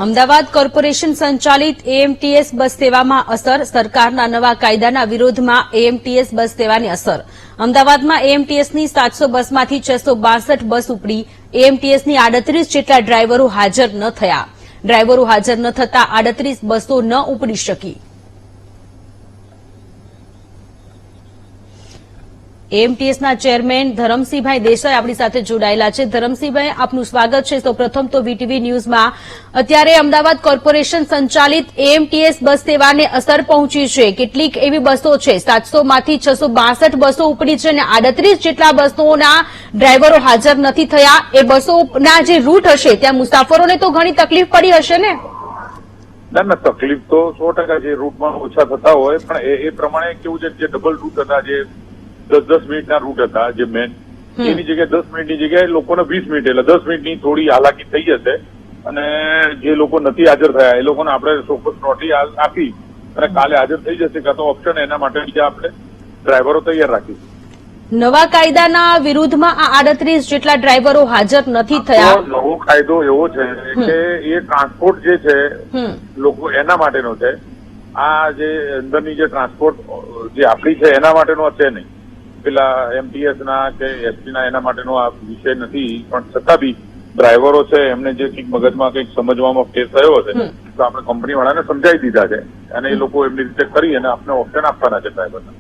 Ahmedabad corporation સંચાલિત AMTS બસ સેવામાં અસર. સરકારના નવા કાયદાના વિરોધમાં એએમટીએસ બસ સેવાની અસર. અમદાવાદમાં એએમટીએસની 700 બસમાંથી 662 બસ ઉપડી. એએમટીએસની 38 જેટલા ડ્રાઈવરો હાજર ન થયા. ડ્રાઈવરો હાજર ન થતા 38 બસો ન ઉપડી શકી. એએમટીએસના ચેરમેન ધરમસિંહભાઈ દેસાઈ આપણી સાથે જોડાયેલા છે. ધરમસિંહભાઈ, આપનું સ્વાગત છે. તો પ્રથમ તો વીટીવી ન્યૂઝમાં અત્યારે અમદાવાદ કોર્પોરેશન સંચાલિત એએમટીએસ બસ સેવાને અસર પહોંચી છે. કેટલીક એવી બસો છે, 700 માંથી 662 બસો ઉપડી છે અને 38 જેટલા બસોના ડ્રાઈવરો હાજર નથી થયા. એ બસોના જે રૂટ હશે ત્યાં મુસાફરોને તો ઘણી તકલીફ પડી હશે ને? ના, તકલીફ તો 100% જે રૂટમાં ઓછા થતા હોય, પણ એ પ્રમાણે કેવું છે, જે ડબલ રૂટ હતા, જે 10 મિનિટના રૂટ હતા, જે મેન, એની જગ્યાએ 10 મિનિટની જગ્યાએ લોકોને 20 મિનિટ, એટલે 10 મિનિટની થોડી હાલાકી થઈ જશે. અને જે લોકો નથી હાજર થયા એ લોકોને આપણે ચોક્કસ નોટિસ આપી અને કાલે હાજર થઈ જશે, કાં તો ઓપ્શન એના માટે બીજા આપણે ડ્રાઈવરો તૈયાર રાખીશું. નવા કાયદાના વિરુદ્ધમાં આ 38 જેટલા ડ્રાઈવરો હાજર નથી થયા. નવો કાયદો એવો છે કે એ ટ્રાન્સપોર્ટ જે છે લોકો એના માટેનો છે. આ જે અંદરની જે ટ્રાન્સપોર્ટ જે આપણી છે એના માટેનો છે નહીં. પેલા એમટીએસ ના કે એસટી ના એના માટેનો આ વિષય નથી. પણ છતાં બી ડ્રાઈવરો છે એમને જે કંઈક મગજમાં કંઈક સમજવામાં ફેર થયો હશે તો આપણે કંપની વાળાને સમજાવી દીધા છે અને એ લોકો એમની રીતે કરી અને આપણે ઓપ્શન આપવાના છે ડ્રાઈવરને.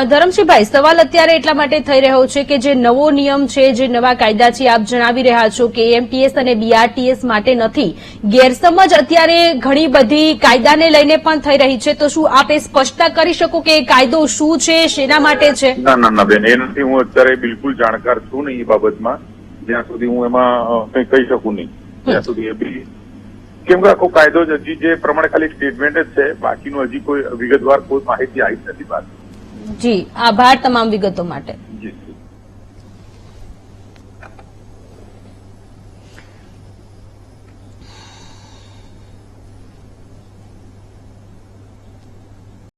ધરમસિંહભાઈ, સવાલ અત્યારે એટલા માટે થઈ રહ્યો છે કે જે નવો નિયમ છે, જે નવા કાયદા છે, આપ જણાવી રહ્યા છો કે એએમટીએસ અને બીઆરટીએસ માટે નથી. ગેરસમજ અત્યારે ઘણી બધી કાયદાને લઈને પણ થઈ રહી છે. તો શું આપ એ સ્પષ્ટતા કરી શકો કે કાયદો શું છે, શેના માટે છે? ના બેન, એ નથી. હું અત્યારે બિલકુલ જાણકાર છું નહીં એ બાબતમાં. જ્યાં સુધી હું એમાં કંઈ કહી શકું નહીં ત્યાં સુધી એ બી, કેમ કે આખો કાયદો હજી જે પ્રમાણે ખાલી સ્ટેટમેન્ટ જ છે, બાકીનું હજી કોઈ વિગતવાર કોઈ માહિતી આવી નથી બહાર. જી, આભાર તમામ વિગતો માટે.